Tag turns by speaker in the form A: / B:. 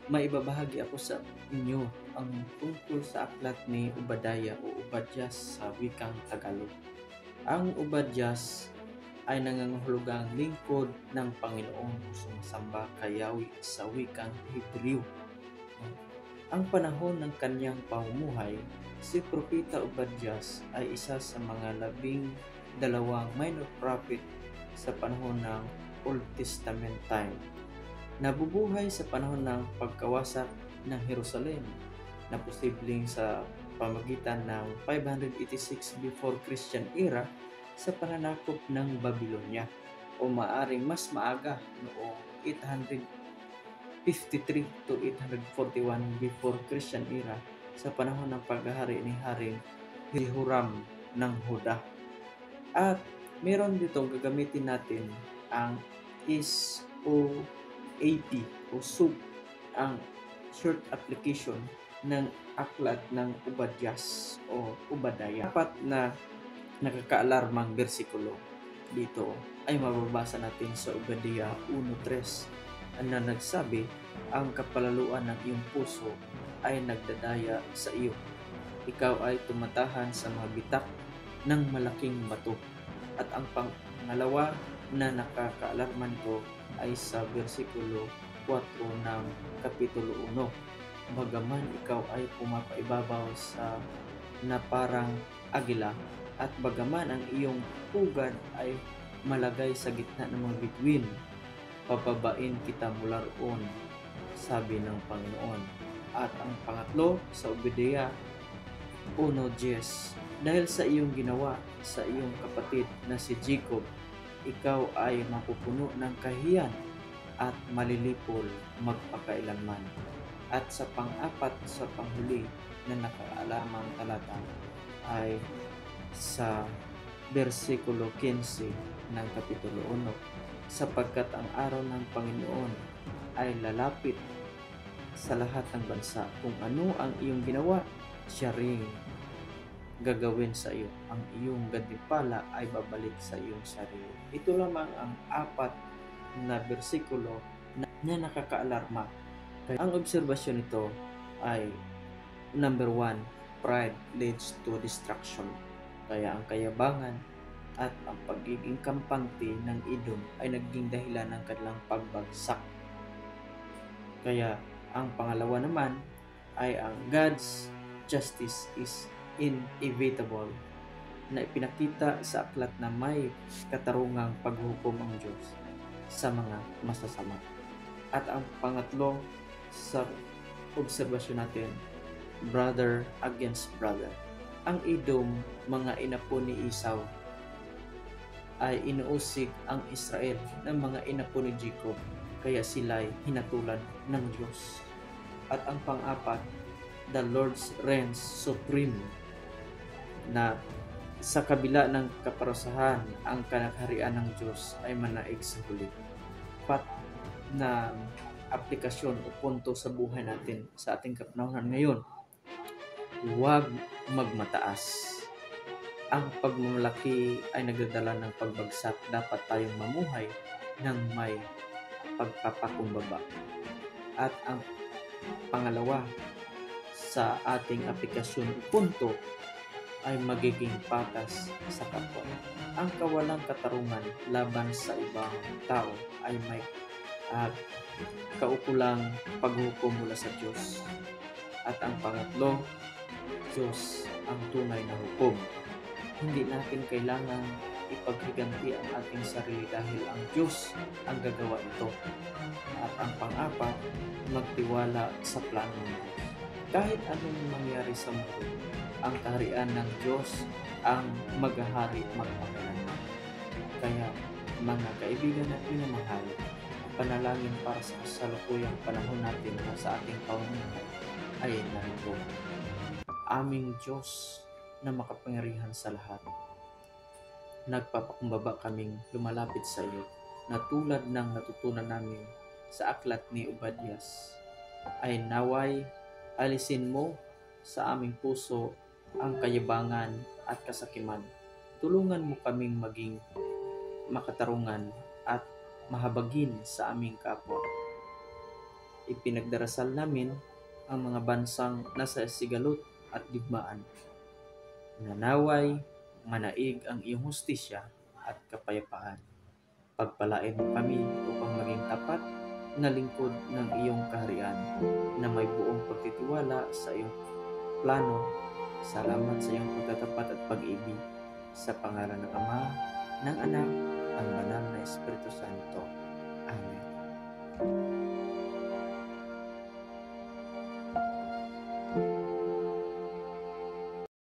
A: Maibabahagi ako sa inyo ang tungkol sa aklat ni Obadiah o Obadyas sa wikang Tagalog. Ang Obadyas ay nangangahulugang lingkod ng Panginoon o sumasamba kay Yahweh sa wikang Hebreo. Ang panahon ng kanyang pamumuhay, si Propeta Obadyas ay isa sa mga 12 minor prophet sa panahon ng Old Testament time. Nabubuhay sa panahon ng pagkawasak ng Jerusalem na posibleng sa pamagitan ng 586 before Christian era sa pananakop ng Babylonia o maaring mas maaga noong 853 to 841 before Christian era sa panahon ng paghahari ni Haring Jehoram ng Huda. At meron dito gagamitin natin ang SOAP o SOAP, ang short application ng aklat ng Obadyas o Obadiah. Apat na nakakaalarmang bersikulo dito ay mababasa natin sa Obadiah 1:3 na nagsabi, ang kapalaluan ng iyong puso ay nagdadaya sa iyo. Ikaw ay tumatahan sa mga bitak ng malaking bato. At ang pangalawa na nakakaalarman ko ay sa versikulo 4 ng Kapitulo 1. Bagaman ikaw ay pumapaibabaw sa na parang agila at bagaman ang iyong pugad ay malagay sa gitna ng mga bituin, pababain kita mula roon, sabi ng Panginoon. At ang pangatlo sa Obadiah 1:10, dahil sa iyong ginawa sa iyong kapatid na si Jacob, ikaw ay mapupuno ng kahiyan at malilipol magpakailanman. At sa pang-apat sa panghuli na nakaalamang talata ay sa versikulo 15 ng Kapitulo 1, sapagkat ang araw ng Panginoon ay lalapit sa lahat ng bansa. Kung ano ang iyong ginawa, siya ring gagawin sa iyo. Ang iyong gantimpala ay babalik sa iyong sarili. Ito lamang ang apat na bersikulo na nakakaalarma. Ang obserbasyon nito ay number 1, pride leads to destruction. Kaya ang kayabangan at ang pagiging kampante ng Edom ay naging dahilan ng kanilang pagbagsak. Kaya ang pangalawa naman ay ang God's justice is inevitable na ipinakita sa aklat na may katarungang paghukom ang Diyos sa mga masasama. At ang pangatlo sa obserbasyon natin, brother against brother. Ang Edom, mga inapo ni Esau, ay inuusig ang Israel ng mga inapo ni Jacob, kaya sila'y hinatulan ng Diyos. At ang pang-apat, the Lord reigns supreme, na sa kabila ng kaparusahan, ang kanagharian ng Diyos ay manaig sa huli. Pat na aplikasyon o punto sa buhay natin sa ating kapanahunan ngayon, huwag magmataas. Ang pagmamalaki ay nagdadala ng pagbagsak. Dapat tayong mamuhay ng may pagpapakumbaba. At ang pangalawa sa ating aplikasyon o punto ay magiging patas sa kapwa. Ang kawalang katarungan laban sa ibang tao ay may kaukulang paghukom mula sa Diyos. At ang pangatlo, Diyos ang tunay na hukom. Hindi natin kailangan ipaghiganti ang ating sarili dahil ang Diyos ang gagawa nito. At ang pang-apat, magtiwala sa plano niya. Kahit anong mangyari sa mundo, ang kaharian ng Diyos ang maghahari magpakailanman. Kaya mga kaibigan na minamahal, panalangin para sa kasalukuyang panahon natin na sa ating pamumuhay ay narito. Aming Diyos na makapangyarihan sa lahat, nagpapakumbaba kaming lumalapit sa iyo na tulad ng natutunan namin sa aklat ni Obadias, ay naway alisin mo sa aming puso ang kayabangan at kasakiman. Tulungan mo kaming maging makatarungan at mahabagin sa aming kapwa. ipinagdarasal namin ang mga bansang nasa sigalot at digmaan. Nanaway, manaig ang iyong hustisya at kapayapaan. Pagpalain mo kami upang maging tapat na lingkod ng iyong kaharian na may buong pagtitiwala sa iyong plano. Salamat sa iyong pagtatapat at pag-ibig. Sa pangalan ng Ama, ng Anak, ang Banal na Espiritu Santo.